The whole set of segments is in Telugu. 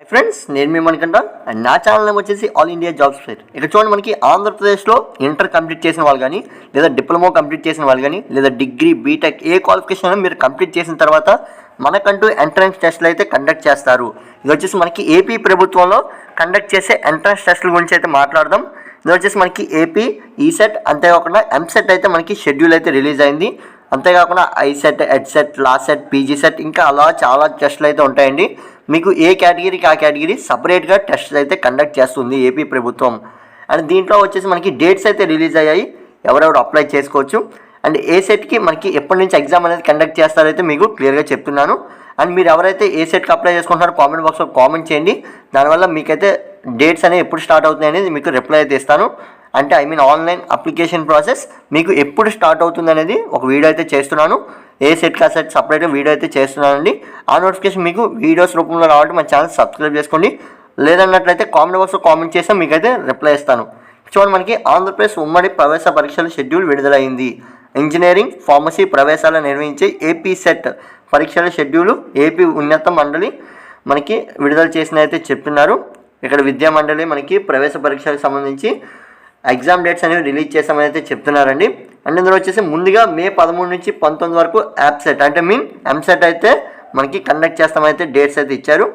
ఫ్రెండ్స్ నేను మీ మణికంఠ అండ్ నా ఛానల్ నేమ్ వచ్చేసి ఆల్ ఇండియా జాబ్స్ ఫెయిర్. ఇక్కడ చూడండి, మనకి ఆంధ్రప్రదేశ్లో ఇంటర్ కంప్లీట్ చేసిన వాళ్ళు కానీ, లేదా డిప్లొమా కంప్లీట్ చేసిన వాళ్ళు కానీ, లేదా డిగ్రీ బీటెక్ ఏ క్వాలిఫికేషన్ అయినా మీరు కంప్లీట్ చేసిన తర్వాత మనకంటూ ఎంట్రన్స్ టెస్టులు అయితే కండక్ట్ చేస్తారు. ఇది వచ్చేసి మనకి ఏపీ ప్రభుత్వంలో కండక్ట్ చేసే ఎంట్రన్స్ టెస్టుల గురించి అయితే మాట్లాడదాం. ఇది వచ్చేసి మనకి ఏపీ ఈసెట్, అంతేకాకుండా ఎంసెట్ అయితే మనకి షెడ్యూల్ అయితే రిలీజ్ అయింది. అంతేకాకుండా ICET, EdCET, LAWCET, PG set, ఇంకా అలా చాలా టెస్టులు అయితే ఉంటాయండి. మీకు ఏ కేటగిరీకి ఆ కేటగిరీ సపరేట్గా టెస్ట్ అయితే కండక్ట్ చేస్తుంది ఏపీ ప్రభుత్వం. అండ్ దీంట్లో వచ్చేసి మనకి డేట్స్ అయితే రిలీజ్ అయ్యాయి, ఎవరెవరు అప్లై చేసుకోవచ్చు. అండ్ ఏ సెట్కి మనకి ఎప్పటి నుంచి ఎగ్జామ్ అనేది కండక్ట్ చేస్తారైతే మీకు క్లియర్గా చెప్తున్నాను. అండ్ మీరు ఎవరైతే ఏ సెట్కి అప్లై చేసుకుంటున్నారో కామెంట్ బాక్స్లో కామెంట్ చేయండి. దానివల్ల మీకైతే డేట్స్ అనేవి ఎప్పుడు స్టార్ట్ అవుతుంది అనేది మీకు రిప్లై అయితే ఇస్తాను. అంటే ఆన్లైన్ అప్లికేషన్ ప్రాసెస్ మీకు ఎప్పుడు స్టార్ట్ అవుతుంది అనేది ఒక వీడియో అయితే చేస్తున్నాను. ఏ సెట్కి ఆ సెట్ సపరేట్గా వీడియో అయితే చేస్తున్నానండి. ఆ నోటిఫికేషన్ మీకు వీడియోస్ రూపంలో రావాలంటే మన ఛానల్ సబ్స్క్రైబ్ చేసుకోండి. లేదన్నట్లయితే కామెంట్ బాక్స్లో కామెంట్ చేస్తే మీకైతే రిప్లై ఇస్తాను. చూడండి, మనకి ఆంధ్రప్రదేశ్ ఉమ్మడి ప్రవేశ పరీక్షల షెడ్యూల్ విడుదలైంది. ఇంజనీరింగ్, ఫార్మసీ ప్రవేశాలు నిర్వహించే ఏపీ సెట్ పరీక్షల షెడ్యూల్ ఏపీ ఉన్నత మండలి మనకి విడుదల చేసిన అయితే చెప్తున్నారు. ఇక్కడ విద్యా మండలి మనకి ప్రవేశ పరీక్షలకు సంబంధించి ఎగ్జామ్ డేట్స్ అనేవి రిలీజ్ చేస్తామని అయితే చెప్తున్నారండి. అండ్ ఇందులో వచ్చేసి ముందుగా మే 13 నుంచి 19 వరకు యాప్ సెట్ అంటే ఎంసెట్ అయితే మనకి కండక్ట్ చేస్తామైతే డేట్స్ అయితే ఇచ్చారు.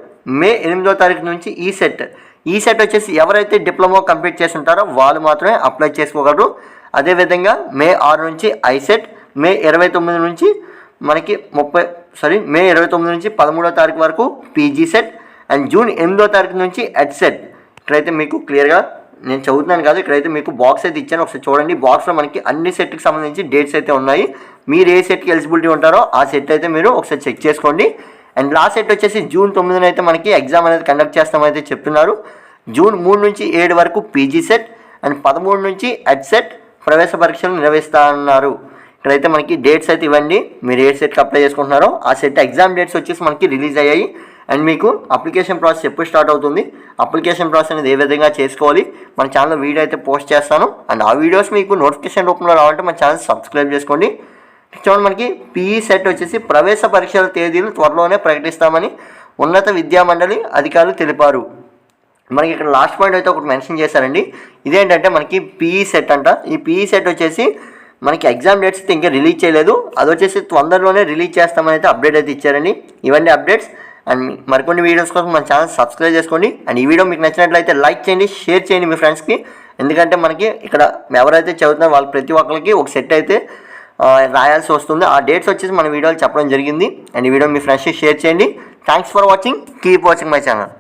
మే 8వ తారీఖు నుంచి ఈ సెట్ వచ్చేసి ఎవరైతే డిప్లొమా కంప్లీట్ చేసి ఉంటారో వాళ్ళు మాత్రమే అప్లై చేసుకోగలరు. అదేవిధంగా మే 6 నుంచి ఐసెట్, మే 29 నుంచి మే 29 నుంచి 13వ తారీఖు వరకు పీజీ సెట్, అండ్ జూన్ 8వ తారీఖు నుంచి ఎడ్సెట్. ఇక్కడైతే మీకు క్లియర్గా నేను చదువుతున్నాను కాదు, ఇక్కడైతే మీకు బాక్స్ అయితే ఇచ్చాను, ఒకసారి చూడండి. బాక్స్లో మనకి అన్ని సెట్కి సంబంధించి డేట్స్ అయితే ఉన్నాయి. మీరు ఏ సెట్కి ఎలిజిబిలిటీ ఉంటారో ఆ సెట్ అయితే మీరు ఒకసారి చెక్ చేసుకోండి. అండ్ లాస్ట్ సెట్ వచ్చేసి జూన్ 9న అయితే మనకి ఎగ్జామ్ అనేది కండక్ట్ చేస్తామైతే చెప్తున్నారు. జూన్ 3 నుంచి 7 వరకు పీజీ సెట్, అండ్ 13 నుంచి ఎడ్సెట్ ప్రవేశ పరీక్షలు నిర్వహిస్తున్నారు. ఇక్కడైతే మనకి డేట్స్ అయితే ఇవ్వండి, మీరు ఏ సెట్కి అప్లై చేసుకుంటున్నారో ఆ సెట్ ఎగ్జామ్ డేట్స్ వచ్చేసి మనకి రిలీజ్ అయ్యాయి. అండ్ మీకు అప్లికేషన్ ప్రాసెస్ ఎప్పుడు స్టార్ట్ అవుతుంది, అప్లికేషన్ ప్రాసెస్ అనేది ఏ విధంగా చేసుకోవాలి మన ఛానల్లో వీడియో అయితే పోస్ట్ చేస్తాను. అండ్ ఆ వీడియోస్ మీకు నోటిఫికేషన్ రూపంలో రావాలంటే మన ఛానల్ సబ్స్క్రైబ్ చేసుకోండి. చూడండి, మనకి పీఈ సెట్ వచ్చేసి ప్రవేశ పరీక్షల తేదీలు త్వరలోనే ప్రకటిస్తామని ఉన్నత విద్యా మండలి అధికారులు తెలిపారు. మనకి ఇక్కడ లాస్ట్ పాయింట్ అయితే ఒకటి మెన్షన్ చేశారండి. ఇదేంటంటే మనకి పీఈ సెట్ అంట. ఈ పీఈ సెట్ వచ్చేసి మనకి ఎగ్జామ్ డేట్స్ అయితే ఇంకా రిలీజ్ చేయలేదు, అది వచ్చేసి తొందరలోనే రిలీజ్ చేస్తామని అయితే అప్డేట్ అయితే ఇచ్చారండి. ఇవన్నీ అప్డేట్స్. అండ్ మరికొన్ని వీడియోస్ కోసం మన ఛానల్ సబ్స్క్రైబ్ చేసుకోండి. అండ్ ఈ వీడియో మీకు నచ్చినట్లయితే లైక్ చేయండి, షేర్ చేయండి మీ ఫ్రెండ్స్కి. ఎందుకంటే మనకి ఇక్కడ ఎవరైతే చదువుతున్నారో వాళ్ళు ప్రతి ఒక్కరికి ఒక సెట్ అయితే రాయాల్సి వస్తుంది. ఆ డేట్స్ వచ్చేసి మన వీడియోలు చెప్పడం జరిగింది. అండ్ ఈ వీడియో మీ ఫ్రెండ్స్కి షేర్ చేయండి. Thanks for watching, keep watching my channel.